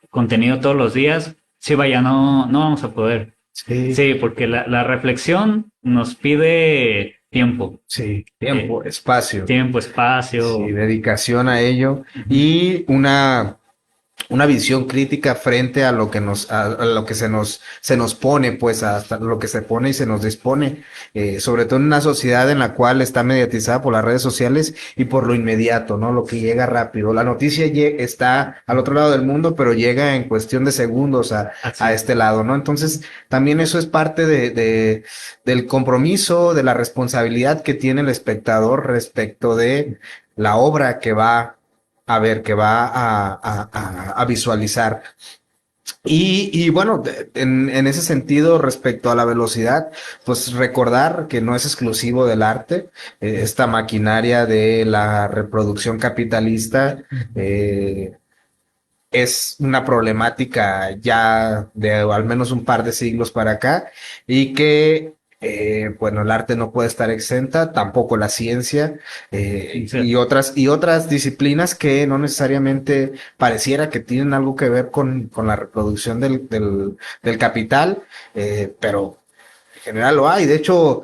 contenido todos los días, sí, vaya, no vamos a poder. sí, Sí, porque la reflexión nos pide tiempo, sí, eh, tiempo, espacio, tiempo, sí, espacio. dedicación a ello Ujú. y una visión crítica frente a lo que a lo que se nos pone, pues hasta lo que se pone y se nos dispone, sobre todo en una sociedad en la cual está mediatizada por las redes sociales y por lo inmediato, ¿no? Lo que llega rápido. La noticia está al otro lado del mundo, pero llega en cuestión de segundos a Así. este lado, ¿no? Entonces, también eso es parte del compromiso, de la responsabilidad que tiene el espectador respecto de la obra que va a ver, que va a visualizar. Y bueno, en ese sentido, respecto a la velocidad, pues recordar que no es exclusivo del arte, esta maquinaria de la reproducción capitalista, eh, es una problemática ya de al menos un par de siglos para acá y que, bueno, el arte no puede estar exenta, tampoco la ciencia Sí. y otras disciplinas que no necesariamente pareciera que tienen algo que ver con la reproducción del capital, pero en general lo hay. De hecho,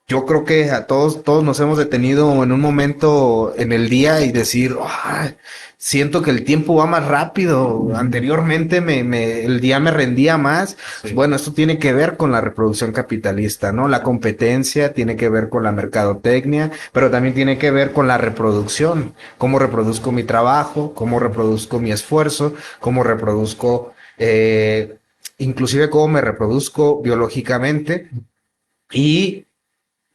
yo creo que a todos nos hemos detenido en un momento en el día y decir, "Ay, siento que el tiempo va más rápido. Anteriormente el día me rendía más. Sí. Bueno, esto tiene que ver con la reproducción capitalista, ¿no? La competencia tiene que ver con la mercadotecnia, pero también tiene que ver con la reproducción. Cómo reproduzco mi trabajo, cómo reproduzco mi esfuerzo, cómo reproduzco, inclusive cómo me reproduzco biológicamente. Y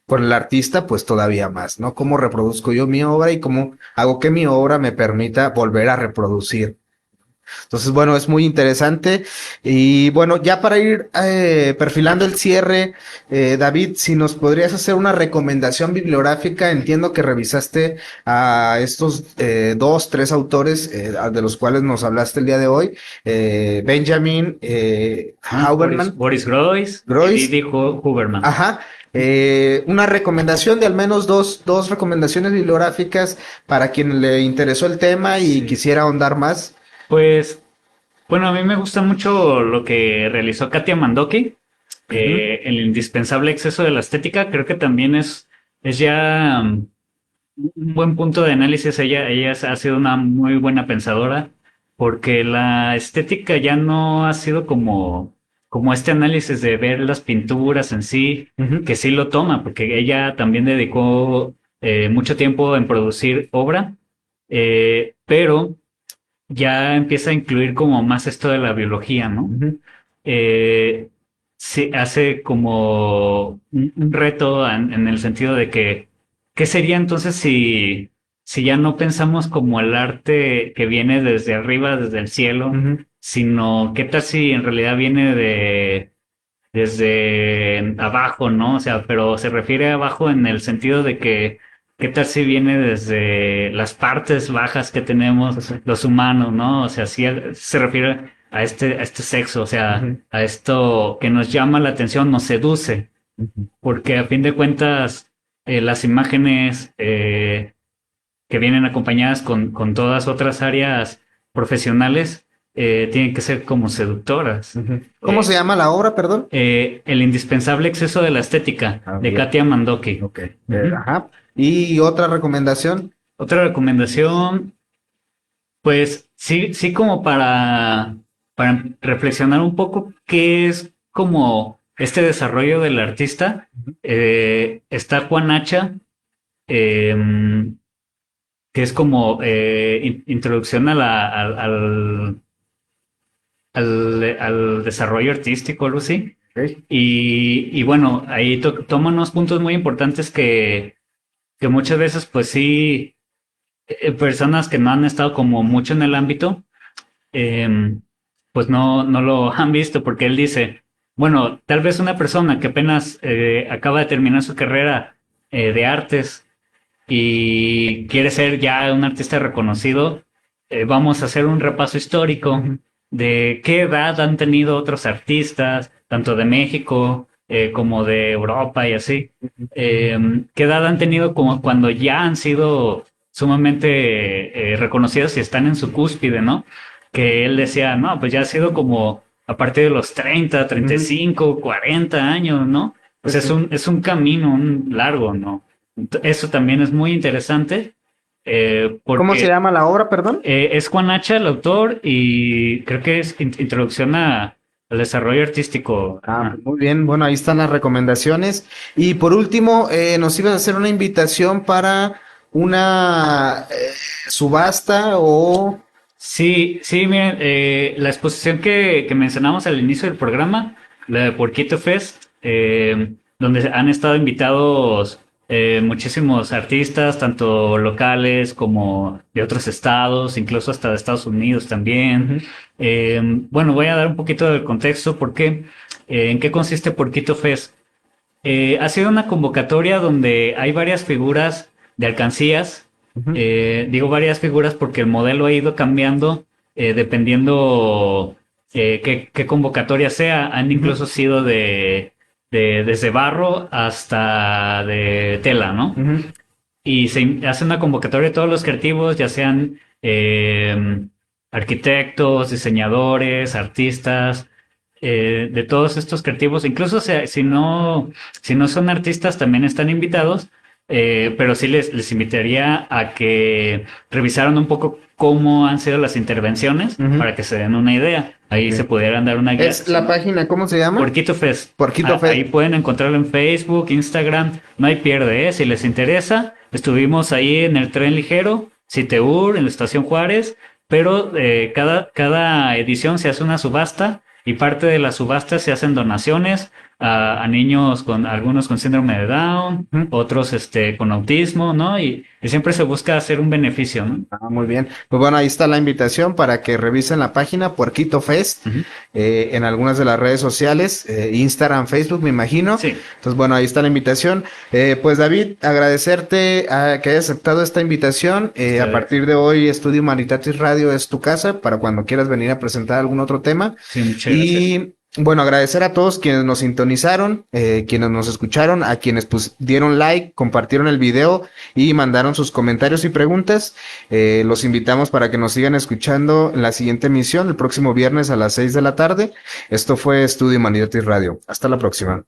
con el artista, pues todavía más, ¿no? ¿Cómo reproduzco yo mi obra y cómo hago que mi obra me permita volver a reproducir? Entonces, bueno, es muy interesante. Y bueno, ya para ir perfilando el cierre, David, si nos podrías hacer una recomendación bibliográfica, entiendo que revisaste a estos dos, tres autores de los cuales nos hablaste el día de hoy, Benjamin Boris, Hauberman, Boris Groys y Groys. Didi Huberman. Ajá. Una recomendación de al menos dos recomendaciones bibliográficas para quien le interesó el tema y Sí. quisiera ahondar más. Pues, bueno, a mí me gusta mucho lo que realizó Katia Mandoki, Ujú, el indispensable exceso de la estética. Creo que también es ya un buen punto de análisis. Ella ha sido una muy buena pensadora, porque la estética ya no ha sido como este análisis de ver las pinturas en sí, ujú, que sí lo toma, porque ella también dedicó mucho tiempo en producir obra, pero ya empieza a incluir como más esto de la biología, ¿no? ujú, eh, Se hace como un reto en el sentido de que, ¿qué sería entonces si ya no pensamos como el arte que viene desde arriba, desde el cielo, ujú, sino qué tal si en realidad viene desde abajo, ¿no? O sea, pero se refiere a abajo en el sentido de que, ¿qué tal si viene desde las partes bajas que tenemos sí, los humanos, ¿no? O sea, sí se refiere a este sexo, o sea, ujú, a esto que nos llama la atención, nos seduce, ujú, porque a fin de cuentas, las imágenes que vienen acompañadas con todas otras áreas profesionales tienen que ser como seductoras. ujú. ¿Cómo se Eh, llama la obra, perdón? El indispensable exceso de la estética, Ah, de bien. Katia Mandoki. Ok. Ujú. Ajá. Y otra recomendación. Otra recomendación, pues sí, sí como para reflexionar un poco qué es como este desarrollo del artista. Ujú, Está Juan Hacha, em, que es como introducción al desarrollo artístico, algo así. ok, Y bueno, ahí toma unos puntos muy importantes que muchas veces, pues sí, personas que no han estado como mucho en el ámbito, eh, pues no lo han visto, porque él dice, bueno, tal vez una persona que apenas acaba de terminar su carrera de artes y quiere ser ya un artista reconocido, vamos a hacer un repaso histórico ujú, de qué edad han tenido otros artistas, tanto de México como de Europa y así. ujú, ¿Qué edad han tenido como cuando ya han sido sumamente reconocidos y están en su cúspide, ¿no? Que él decía, no, pues ya ha sido como a partir de los 30, treinta y ujú. cinco 40 años, ¿no? O Pues sea, sí. es un camino un largo, ¿no? Eso también es muy interesante ¿Cómo se porque llama la obra, perdón? es Juan Hacha el autor y creo que es introducción al desarrollo artístico. Ah, Ajá. pues muy bien. Bueno, ahí están las recomendaciones. Y por último, nos ibas a hacer una invitación para una subasta o... Sí, sí, miren, la exposición que mencionamos al inicio del programa, la de Porquito Fest, donde han estado invitados muchísimos artistas, tanto locales como de otros estados, incluso hasta de Estados Unidos también. Ujú, Bueno, voy a dar un poquito del contexto porque en qué consiste Porquito Fest. Ha sido una convocatoria donde hay varias figuras de alcancías. ujú, Digo varias figuras porque el modelo ha ido cambiando dependiendo qué convocatoria sea. Han ujú, incluso sido desde barro hasta de tela, ¿no? ujú. Y se hace una convocatoria de todos los creativos, ya sean arquitectos, diseñadores, artistas, de todos estos creativos, incluso si no son artistas, también están invitados, pero sí les invitaría a que revisaran un poco cómo han sido las intervenciones Ujú, para que se den una idea. Ahí se ok. pudieran dar una guía. Es la página, ¿cómo se llama? Porquito Fest. Porquito Ahí Fest. pueden encontrarlo en Facebook, Instagram. No hay pierde, ¿eh? Si les interesa, estuvimos ahí en el tren ligero, Citeur, en la estación Juárez, pero cada edición se hace una subasta y parte de la subasta se hacen donaciones a niños con algunos con síndrome de Down, Ujú. otros con autismo, ¿no? Y siempre se busca hacer un beneficio, ¿no? Ah, muy bien. Pues bueno, ahí está la invitación para que revisen la página Puerquito Fest Ujú. en algunas de las redes sociales, Instagram, Facebook, me imagino. Sí, Entonces, bueno, ahí está la invitación. Pues David, agradecerte que hayas aceptado esta invitación. A ustedes. partir de hoy, Estudio Humanitatis Radio es tu casa para cuando quieras venir a presentar algún otro tema. Sí, muchas gracias. Y Bueno, agradecer a todos quienes nos sintonizaron, quienes nos escucharon, a quienes pues dieron like, compartieron el video y mandaron sus comentarios y preguntas. Los invitamos para que nos sigan escuchando en la siguiente emisión, el próximo viernes a las 6 de la tarde. Esto fue Estudio Humanidad y Radio. Hasta la próxima.